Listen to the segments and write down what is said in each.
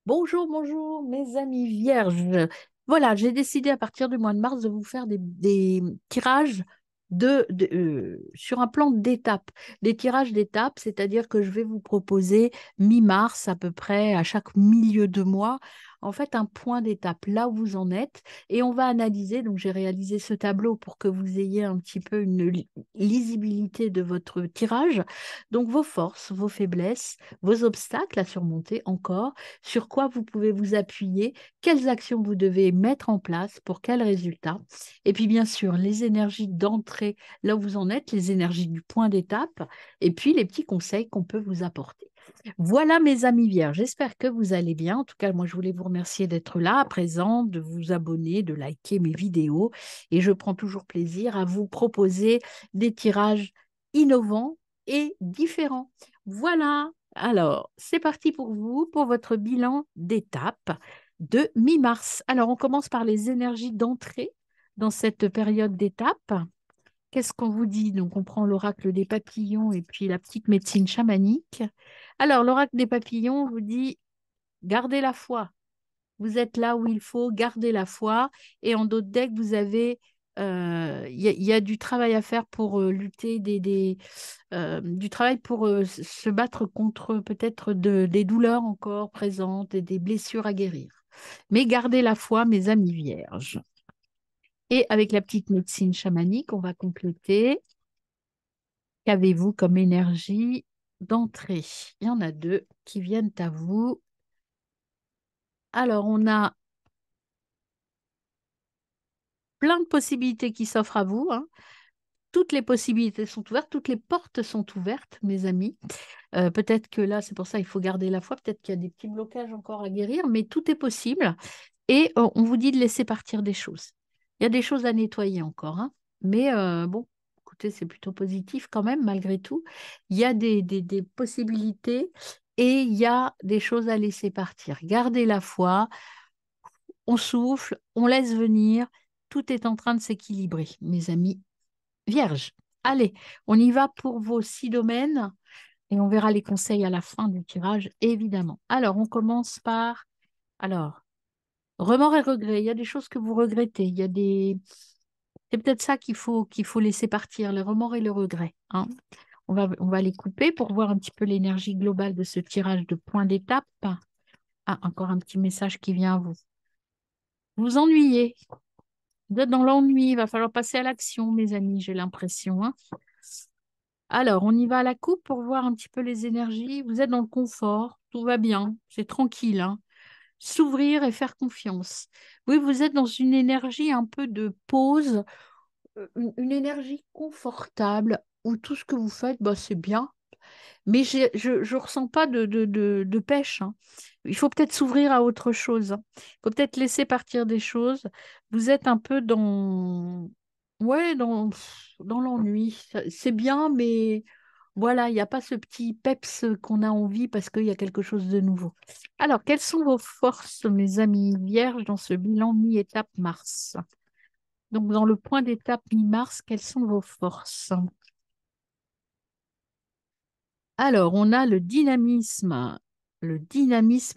Bonjour, bonjour, mes amis vierges. Voilà, j'ai décidé à partir du mois de mars de vous faire des tirages sur un plan d'étapes. Des tirages d'étapes, c'est-à-dire que je vais vous proposer mi-mars à peu près, à chaque milieu de mois, en fait, un point d'étape, là où vous en êtes. Et on va analyser, donc j'ai réalisé ce tableau pour que vous ayez un petit peu une lisibilité de votre tirage. Donc vos forces, vos faiblesses, vos obstacles à surmonter encore sur quoi vous pouvez vous appuyer, quelles actions vous devez mettre en place, pour quels résultats. Et puis bien sûr, les énergies d'entrée, là où vous en êtes, les énergies du point d'étape, et puis les petits conseils qu'on peut vous apporter. Voilà mes amis vierges, j'espère que vous allez bien. En tout cas, moi je voulais vous remercier d'être là, à présent, de vous abonner, de liker mes vidéos. Et je prends toujours plaisir à vous proposer des tirages innovants et différents. Voilà, alors, c'est parti pour vous, pour votre bilan d'étape de mi-mars. Alors, on commence par les énergies d'entrée dans cette période d'étape. Qu'est-ce qu'on vous dit? Donc, on prend l'oracle des papillons et puis la petite médecine chamanique. Alors, l'oracle des papillons vous dit, gardez la foi. Vous êtes là où il faut, gardez la foi. Et en d'autres decks, vous avez, il y a du travail à faire pour lutter du travail pour se battre contre peut-être des douleurs encore présentes et des blessures à guérir. Mais gardez la foi, mes amis vierges. Et avec la petite médecine chamanique, on va compléter. Qu'avez-vous comme énergie d'entrée? Il y en a deux qui viennent à vous. Alors, on a plein de possibilités qui s'offrent à vous, hein. Toutes les possibilités sont ouvertes, toutes les portes sont ouvertes, mes amis. Peut-être que là, c'est pour ça qu'il faut garder la foi. Peut-être qu'il y a des petits blocages encore à guérir, mais tout est possible. Et on vous dit de laisser partir des choses. Il y a des choses à nettoyer encore, hein. Mais bon, écoutez, c'est plutôt positif quand même, malgré tout. Il y a des possibilités et il y a des choses à laisser partir. Gardez la foi, on souffle, on laisse venir. Tout est en train de s'équilibrer, mes amis vierges. Allez, on y va pour vos 6 domaines et on verra les conseils à la fin du tirage, évidemment. Alors, on commence par... Alors, remords et regrets, il y a des choses que vous regrettez, il y a des... C'est peut-être ça qu'il faut laisser partir, les remords et le regret, hein. On va les couper pour voir un petit peu l'énergie globale de ce tirage de points d'étape. Ah, encore un petit message qui vient à vous. Vous vous ennuyez, vous êtes dans l'ennui, il va falloir passer à l'action, mes amis, j'ai l'impression, hein. Alors, on y va à la coupe pour voir un petit peu les énergies. Vous êtes dans le confort, tout va bien, c'est tranquille, hein. S'ouvrir et faire confiance. Oui, vous êtes dans une énergie un peu de pause, une énergie confortable où tout ce que vous faites, bah, c'est bien, mais je ne ressens pas de pêche, hein. Il faut peut-être s'ouvrir à autre chose, hein. Il faut peut-être laisser partir des choses. Vous êtes un peu ouais, dans l'ennui. C'est bien, mais voilà, il n'y a pas ce petit peps qu'on a envie parce qu'il y a quelque chose de nouveau. Alors, quelles sont vos forces, mes amis vierges, dans ce bilan mi-étape mars? Donc, dans le point d'étape mi-mars, quelles sont vos forces? Alors, on a le dynamisme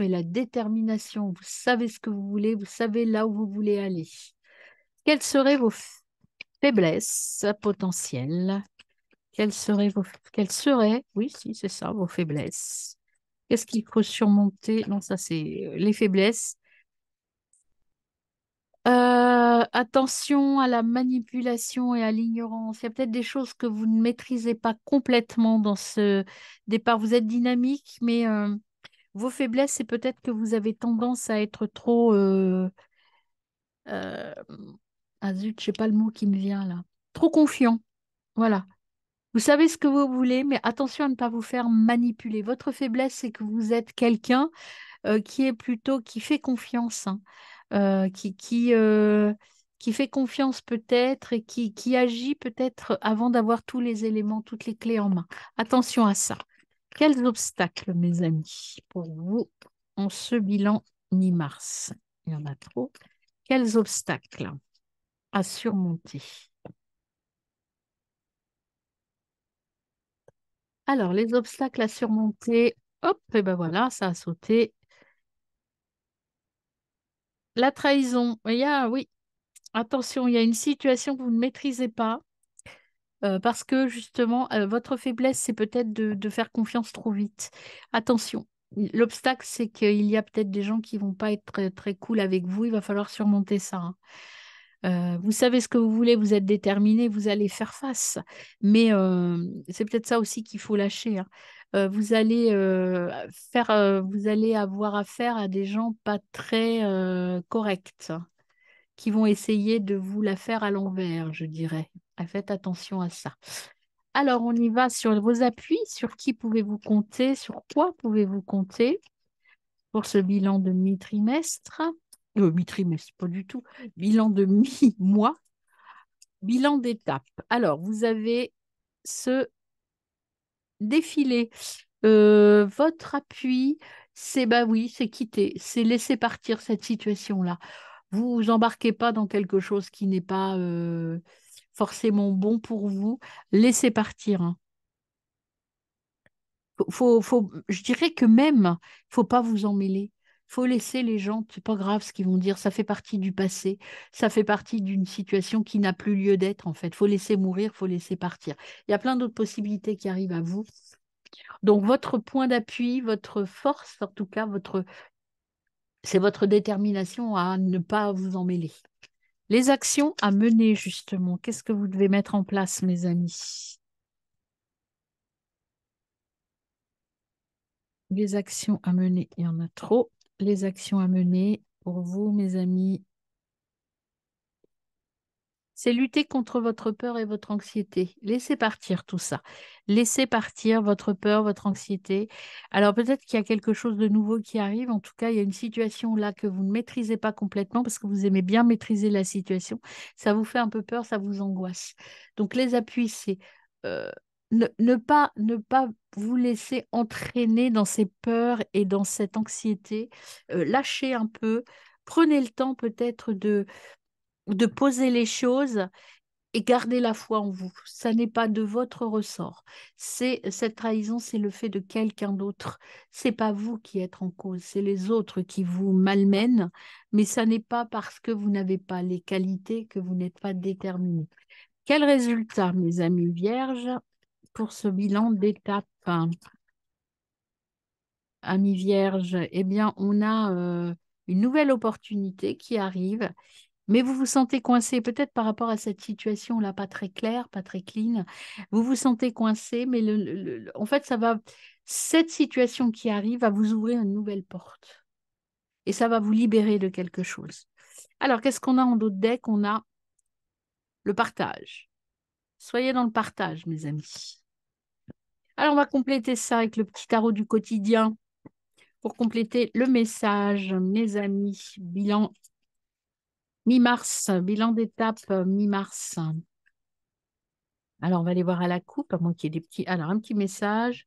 et la détermination. Vous savez ce que vous voulez, vous savez là où vous voulez aller. Quelles seraient vos faiblesses potentielles? Quelles seraient, oui, si, c'est ça, vos faiblesses? Qu'est-ce qu'il faut surmonter? Non, ça, c'est les faiblesses. Attention à la manipulation et à l'ignorance. Il y a peut-être des choses que vous ne maîtrisez pas complètement dans ce départ. Vous êtes dynamique, mais vos faiblesses, c'est peut-être que vous avez tendance à être trop... euh, ah zut, je sais pas le mot qui me vient là. Trop confiant. Voilà. Vous savez ce que vous voulez, mais attention à ne pas vous faire manipuler. Votre faiblesse, c'est que vous êtes quelqu'un qui est plutôt, qui fait confiance, hein, qui fait confiance peut-être et qui agit peut-être avant d'avoir tous les éléments, toutes les clés en main. Attention à ça. Quels obstacles, mes amis, pour vous en ce bilan mi-mars? Il y en a trop. Quels obstacles à surmonter? Alors, les obstacles à surmonter, hop, et ben voilà, ça a sauté. La trahison, oui, attention, il y a une situation que vous ne maîtrisez pas. Parce que justement, votre faiblesse, c'est peut-être de faire confiance trop vite. Attention, l'obstacle, c'est qu'il y a peut-être des gens qui vont pas être très, très cool avec vous. Il va falloir surmonter ça, hein. Vous savez ce que vous voulez, vous êtes déterminé, vous allez faire face. Mais c'est peut-être ça aussi qu'il faut lâcher, hein. Vous allez avoir affaire à des gens pas très corrects, qui vont essayer de vous la faire à l'envers, je dirais. Faites attention à ça. Alors, on y va sur vos appuis. Sur qui pouvez-vous compter? Sur quoi pouvez-vous compter pour ce bilan de mi-trimestre? Mi-trimestre, pas du tout. Bilan de mi-mois. Bilan d'étape. Alors, vous avez ce défilé. Votre appui, c'est bah oui, c'est quitter, c'est laisser partir cette situation-là. Vous vous embarquez pas dans quelque chose qui n'est pas forcément bon pour vous. Laissez partir, hein. Je dirais que même, faut pas vous en mêler. Faut laisser les gens, c'est pas grave ce qu'ils vont dire, ça fait partie du passé, ça fait partie d'une situation qui n'a plus lieu d'être en fait. Faut laisser mourir, faut laisser partir. Il y a plein d'autres possibilités qui arrivent à vous. Donc votre point d'appui, votre force, en tout cas, c'est votre détermination à ne pas vous en mêler. Les actions à mener, justement, qu'est-ce que vous devez mettre en place, mes amis? Les actions à mener, il y en a trop. Les actions à mener pour vous, mes amis, c'est lutter contre votre peur et votre anxiété. Laissez partir tout ça. Laissez partir votre peur, votre anxiété. Alors peut-être qu'il y a quelque chose de nouveau qui arrive. En tout cas, il y a une situation là que vous ne maîtrisez pas complètement parce que vous aimez bien maîtriser la situation. Ça vous fait un peu peur, ça vous angoisse. Donc les appuis, c'est euh, ne pas vous laisser entraîner dans ces peurs et dans cette anxiété. Lâchez un peu. Prenez le temps peut-être de poser les choses et garder la foi en vous. Ça n'est pas de votre ressort. C'est cette trahison, c'est le fait de quelqu'un d'autre. C'est pas vous qui êtes en cause, c'est les autres qui vous malmènent, mais ça n'est pas parce que vous n'avez pas les qualités que vous n'êtes pas déterminé. Quel résultat, mes amis vierges, pour ce bilan d'étape? Amis vierges, eh bien, on a une nouvelle opportunité qui arrive. Mais vous vous sentez coincé, peut-être par rapport à cette situation-là, pas très claire, pas très clean. Vous vous sentez coincé, mais en fait, cette situation qui arrive va vous ouvrir une nouvelle porte. Et ça va vous libérer de quelque chose. Alors, qu'est-ce qu'on a en d'autres decks? On a le partage. Soyez dans le partage, mes amis. Alors, on va compléter ça avec le petit tarot du quotidien pour compléter le message, mes amis. Bilan mi-mars, bilan d'étape mi-mars. Alors, on va aller voir à la coupe, à moins qu'il y ait des petits. Alors, un petit message.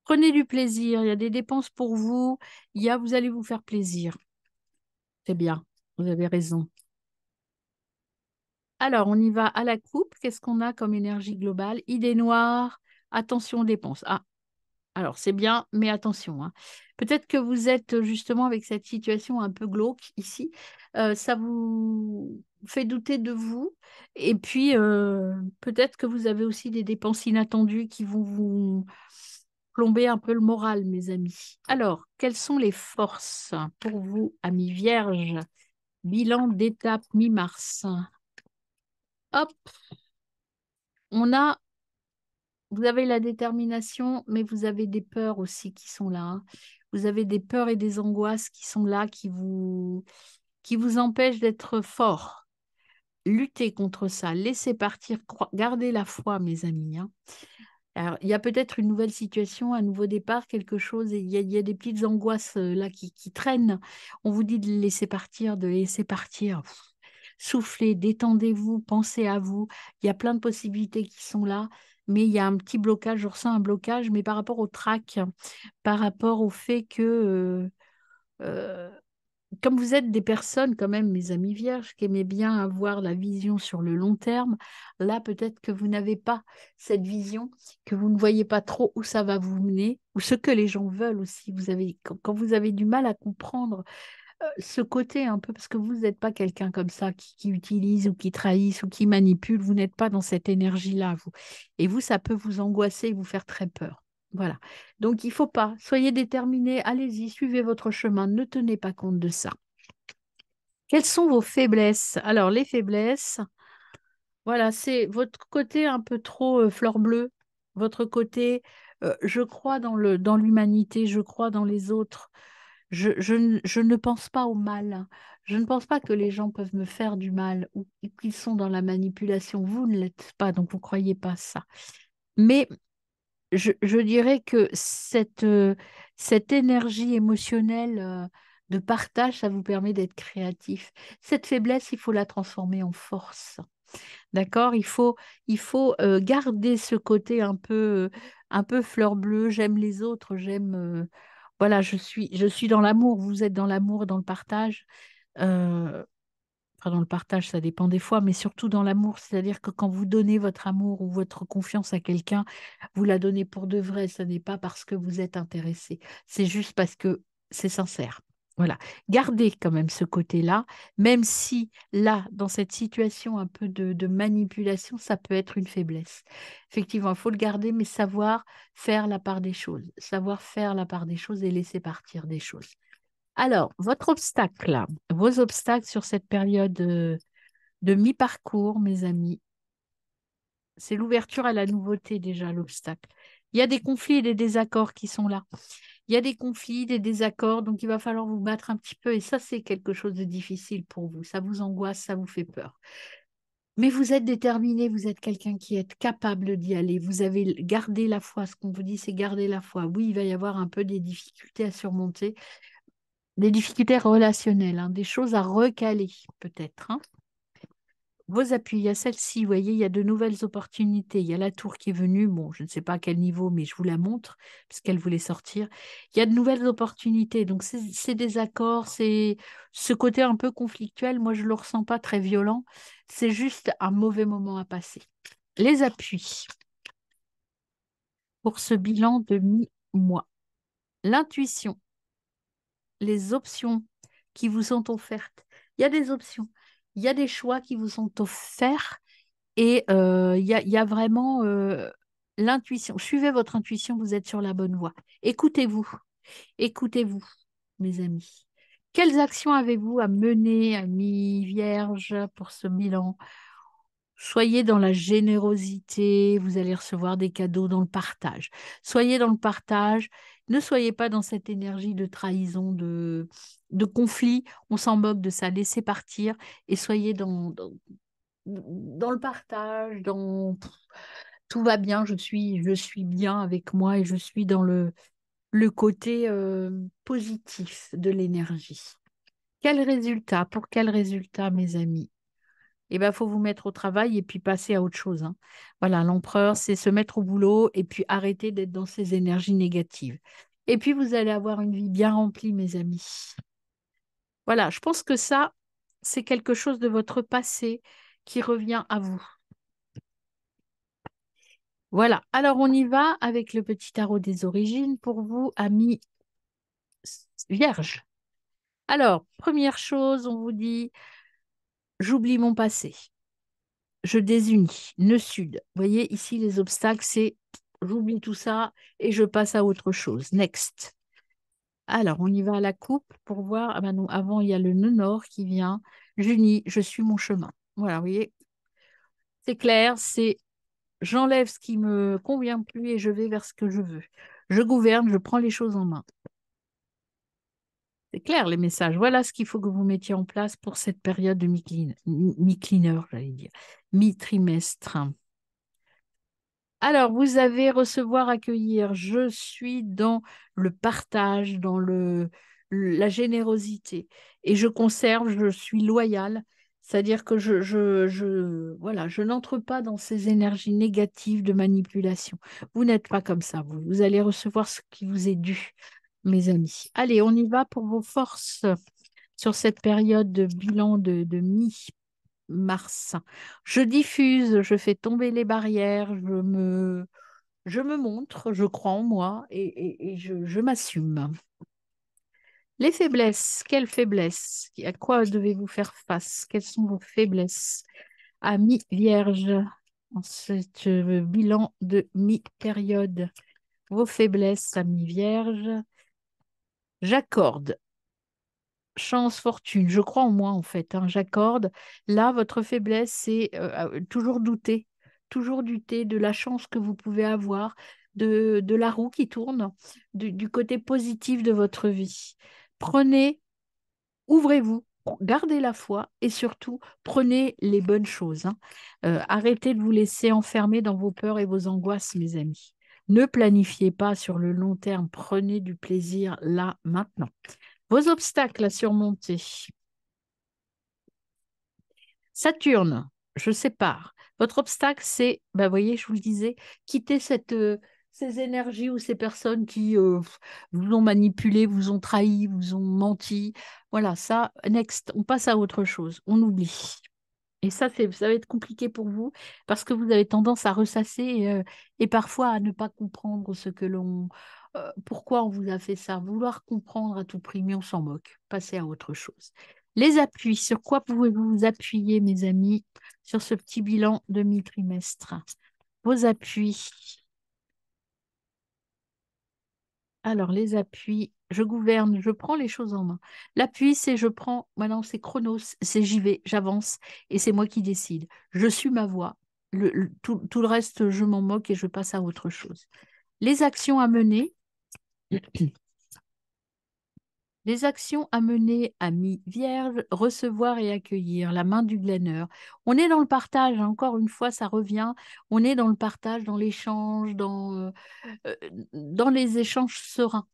Prenez du plaisir. Il y a des dépenses pour vous. Vous allez vous faire plaisir. C'est bien. Vous avez raison. Alors, on y va à la coupe. Qu'est-ce qu'on a comme énergie globale? Idée noire. Attention aux dépenses. Ah, alors c'est bien, mais attention, hein. Peut-être que vous êtes justement avec cette situation un peu glauque ici. Ça vous fait douter de vous. Et puis, peut-être que vous avez aussi des dépenses inattendues qui vont vous plomber un peu le moral, mes amis. Alors, quelles sont les forces pour vous, amis vierges? Bilan d'étape mi-mars. Hop, on a vous avez la détermination, mais vous avez des peurs aussi qui sont là, hein. Vous avez des peurs et des angoisses qui sont là, qui vous empêchent d'être fort. Luttez contre ça, laissez partir, gardez la foi, mes amis, hein. Alors, il y a peut-être une nouvelle situation, un nouveau départ, quelque chose, et il y a des petites angoisses là qui traînent. On vous dit de les laisser partir, de les laisser partir. Soufflez, détendez-vous, pensez à vous. Il y a plein de possibilités qui sont là, mais il y a un petit blocage, je ressens un blocage, mais par rapport au trac, par rapport au fait que euh, comme vous êtes des personnes, quand même, mes amis vierges, qui aimaient bien avoir la vision sur le long terme, là, peut-être que vous n'avez pas cette vision, que vous ne voyez pas trop où ça va vous mener, ou ce que les gens veulent aussi. Quand vous avez du mal à comprendre ce côté un peu, parce que vous n'êtes pas quelqu'un comme ça qui utilise ou qui trahisse ou qui manipule, vous n'êtes pas dans cette énergie-là, vous. Et vous, ça peut vous angoisser et vous faire très peur. Voilà. Donc, il faut pas. Soyez déterminés, allez-y, suivez votre chemin, ne tenez pas compte de ça. Quelles sont vos faiblesses? Alors, les faiblesses, voilà, c'est votre côté un peu trop fleur bleue, votre côté, je crois dans l'humanité, je crois dans les autres. Je ne pense pas au mal. Je ne pense pas que les gens peuvent me faire du mal ou qu'ils sont dans la manipulation. Vous ne l'êtes pas, donc vous ne croyez pas ça. Mais je dirais que cette énergie émotionnelle de partage, ça vous permet d'être créatif. Cette faiblesse, il faut la transformer en force. D'accord? Il faut garder ce côté un peu fleur bleue. J'aime les autres, voilà, je suis dans l'amour. Vous êtes dans l'amour, dans le partage. Euh, Enfin, dans le partage, ça dépend des fois, mais surtout dans l'amour. C'est-à-dire que quand vous donnez votre amour ou votre confiance à quelqu'un, vous la donnez pour de vrai. Ce n'est pas parce que vous êtes intéressé. C'est juste parce que c'est sincère. Voilà. Gardez quand même ce côté-là, même si là, dans cette situation un peu de manipulation, ça peut être une faiblesse. Effectivement, il faut le garder, mais savoir faire la part des choses. Savoir faire la part des choses et laisser partir des choses. Alors, votre obstacle, vos obstacles sur cette période de mi-parcours, mes amis, c'est l'ouverture à la nouveauté déjà, l'obstacle. Il y a des conflits et des désaccords qui sont là. Il y a des conflits, des désaccords, donc il va falloir vous battre un petit peu et ça, c'est quelque chose de difficile pour vous. Ça vous angoisse, ça vous fait peur. Mais vous êtes déterminé, vous êtes quelqu'un qui est capable d'y aller. Vous avez gardé la foi. Ce qu'on vous dit, c'est garder la foi. Oui, il va y avoir un peu des difficultés à surmonter, des difficultés relationnelles, hein, des choses à recaler peut-être, hein. Vos appuis, il y a celle-ci, vous voyez, il y a de nouvelles opportunités. Il y a la tour qui est venue, bon, je ne sais pas à quel niveau, mais je vous la montre, puisqu'elle voulait sortir. Il y a de nouvelles opportunités. Donc, c'est des accords, c'est ce côté un peu conflictuel. Moi, je ne le ressens pas très violent. C'est juste un mauvais moment à passer. Les appuis pour ce bilan de mi-mois. L'intuition, les options qui vous sont offertes. Il y a des options, il y a des choix qui vous sont offerts et il y a vraiment l'intuition. Suivez votre intuition, vous êtes sur la bonne voie. Écoutez-vous, écoutez-vous, mes amis. Quelles actions avez-vous à mener, amis vierges, pour ce bilan? Soyez dans la générosité, vous allez recevoir des cadeaux dans le partage. Soyez dans le partage, ne soyez pas dans cette énergie de trahison, de conflit. On s'en moque de ça, laissez partir et soyez dans le partage, tout va bien, je suis bien avec moi et je suis dans le côté positif de l'énergie. Quel résultat? Pour quel résultat, mes amis? Eh bien, il faut vous mettre au travail et puis passer à autre chose, hein. Voilà, l'empereur, c'est se mettre au boulot et puis arrêter d'être dans ces énergies négatives. Et puis, vous allez avoir une vie bien remplie, mes amis. Voilà, je pense que ça, c'est quelque chose de votre passé qui revient à vous. Voilà, alors on y va avec le petit tarot des origines pour vous, amis vierges. Alors, première chose, on vous dit, j'oublie mon passé. Je désunis, nœud sud. Vous voyez, ici, les obstacles, c'est j'oublie tout ça et je passe à autre chose. Next. Alors, on y va à la coupe pour voir. Ah ben non, avant, il y a le nœud nord qui vient. J'unis, je suis mon chemin. Voilà, vous voyez, c'est clair, c'est j'enlève ce qui me convient plus et je vais vers ce que je veux. Je gouverne, je prends les choses en main. C'est clair, les messages. Voilà ce qu'il faut que vous mettiez en place pour cette période de mi-cleaner, j'allais dire, mi-trimestre. Alors, vous avez recevoir, accueillir. Je suis dans le partage, dans la générosité. Et je conserve, je suis loyale. C'est-à-dire que voilà, je n'entre pas dans ces énergies négatives de manipulation. Vous n'êtes pas comme ça, vous. Vous allez recevoir ce qui vous est dû, mes amis. Allez, on y va pour vos forces sur cette période de bilan de mi-mars. Je diffuse, je fais tomber les barrières, je me montre, je crois en moi et je m'assume. Les faiblesses, quelles faiblesses? À quoi devez-vous faire face? Quelles sont vos faiblesses? Amis vierge, en ce bilan de mi-période. Vos faiblesses, amis vierge. J'accorde. Chance, fortune, je crois en moi en fait, hein, j'accorde. Là, votre faiblesse, c'est toujours douter de la chance que vous pouvez avoir, de la roue qui tourne, du côté positif de votre vie. Prenez, ouvrez-vous, gardez la foi et surtout prenez les bonnes choses, hein. Arrêtez de vous laisser enfermer dans vos peurs et vos angoisses, mes amis. Ne planifiez pas sur le long terme, prenez du plaisir là, maintenant. Vos obstacles à surmonter. Saturne, je sépare. Votre obstacle, c'est, ben, voyez, je vous le disais, quitter ces énergies ou ces personnes qui vous ont manipulé, vous ont trahi, vous ont menti. Voilà, ça, next, on passe à autre chose, on oublie. Et ça, ça va être compliqué pour vous parce que vous avez tendance à ressasser et parfois à ne pas comprendre pourquoi on vous a fait ça, vouloir comprendre à tout prix, mais on s'en moque. Passez à autre chose. Les appuis, sur quoi pouvez-vous vous appuyer, mes amis, sur ce petit bilan demi-trimestre? Vos appuis. Alors, les appuis, je gouverne, je prends les choses en main. L'appui, c'est je prends, maintenant c'est chronos, c'est j'y vais, j'avance et c'est moi qui décide. Je suis ma voix. Tout le reste, je m'en moque et je passe à autre chose. Les actions à mener, les actions à mener, amis vierges, recevoir et accueillir, la main du glaneur. On est dans le partage, hein, encore une fois, ça revient. On est dans le partage, dans l'échange, euh, dans les échanges sereins.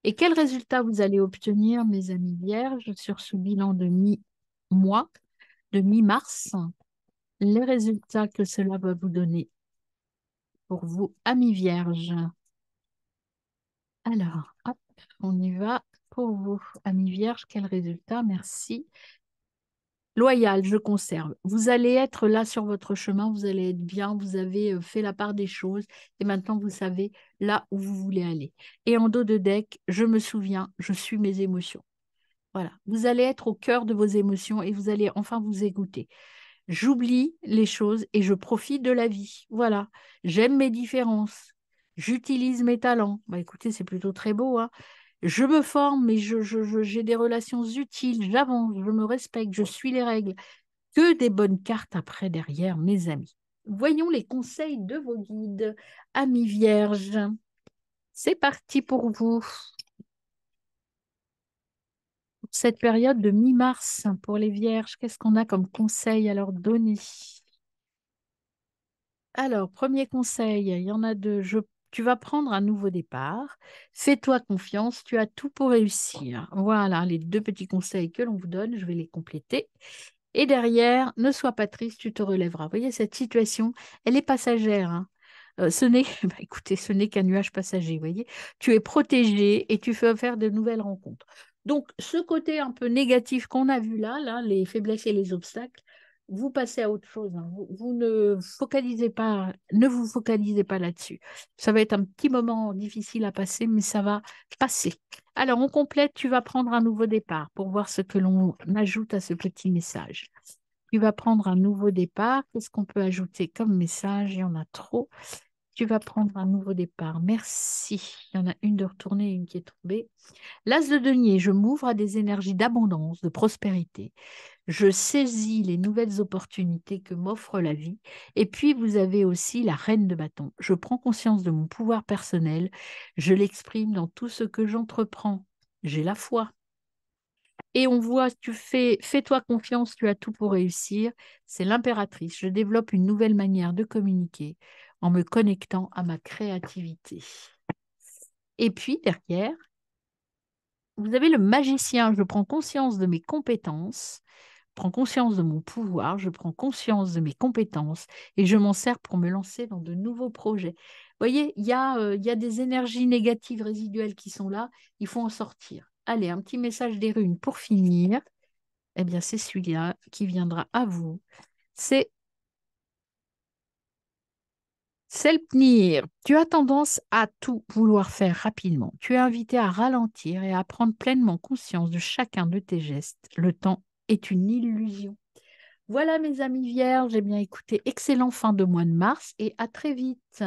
Et quel résultat vous allez obtenir, mes amis vierges, sur ce bilan de mi-mois, de mi-mars? Les résultats que cela va vous donner pour vous, amis vierges. Alors, hop, on y va. Pour vous, amis vierges, quel résultat? Merci. Loyal, je conserve. Vous allez être là sur votre chemin, vous allez être bien, vous avez fait la part des choses et maintenant vous savez là où vous voulez aller. Et en dos de deck, je me souviens, je suis mes émotions. Voilà, vous allez être au cœur de vos émotions et vous allez enfin vous écouter. J'oublie les choses et je profite de la vie. Voilà, j'aime mes différences. J'utilise mes talents. Bah écoutez, c'est plutôt très beau, hein. Je me forme, mais j'ai des relations utiles, j'avance, je me respecte, je suis les règles. Que des bonnes cartes après derrière, mes amis. Voyons les conseils de vos guides, amis vierges. C'est parti pour vous. Cette période de mi-mars pour les vierges, qu'est-ce qu'on a comme conseil à leur donner? Alors, premier conseil, il y en a deux. Tu vas prendre un nouveau départ. Fais-toi confiance, tu as tout pour réussir. Voilà les deux petits conseils que l'on vous donne. Je vais les compléter. Et derrière, ne sois pas triste, tu te relèveras. Vous voyez, cette situation, elle est passagère, hein. Ce n'est, bah, écoutez, ce n'est qu'un nuage passager, vous voyez. Tu es protégé et tu fais faire de nouvelles rencontres. Donc, ce côté un peu négatif qu'on a vu là, les faiblesses et les obstacles, vous passez à autre chose, hein. Vous ne vous focalisez pas là-dessus. Ça va être un petit moment difficile à passer, mais ça va passer. Alors, on complète, tu vas prendre un nouveau départ pour voir ce que l'on ajoute à ce petit message. Tu vas prendre un nouveau départ. Qu'est-ce qu'on peut ajouter comme message? Il y en a trop. Tu vas prendre un nouveau départ. Merci. Il y en a une de retournée et une qui est tombée. L'as de denier, je m'ouvre à des énergies d'abondance, de prospérité. Je saisis les nouvelles opportunités que m'offre la vie. Et puis, vous avez aussi la reine de bâton. Je prends conscience de mon pouvoir personnel. Je l'exprime dans tout ce que j'entreprends. J'ai la foi. Et on voit, fais-toi confiance, tu as tout pour réussir. C'est l'impératrice. Je développe une nouvelle manière de communiquer en me connectant à ma créativité. Et puis, derrière, vous avez le magicien. Je prends conscience de mes compétences, je prends conscience de mon pouvoir, je prends conscience de mes compétences et je m'en sers pour me lancer dans de nouveaux projets. Vous voyez, il y a des énergies négatives résiduelles qui sont là, il faut en sortir. Allez, un petit message des runes pour finir. Eh bien, c'est celui-là qui viendra à vous. C'est Selpnir, tu as tendance à tout vouloir faire rapidement. Tu es invité à ralentir et à prendre pleinement conscience de chacun de tes gestes. Le temps est une illusion. Voilà mes amis vierges, eh bien écoutez, excellent fin de mois de mars et à très vite.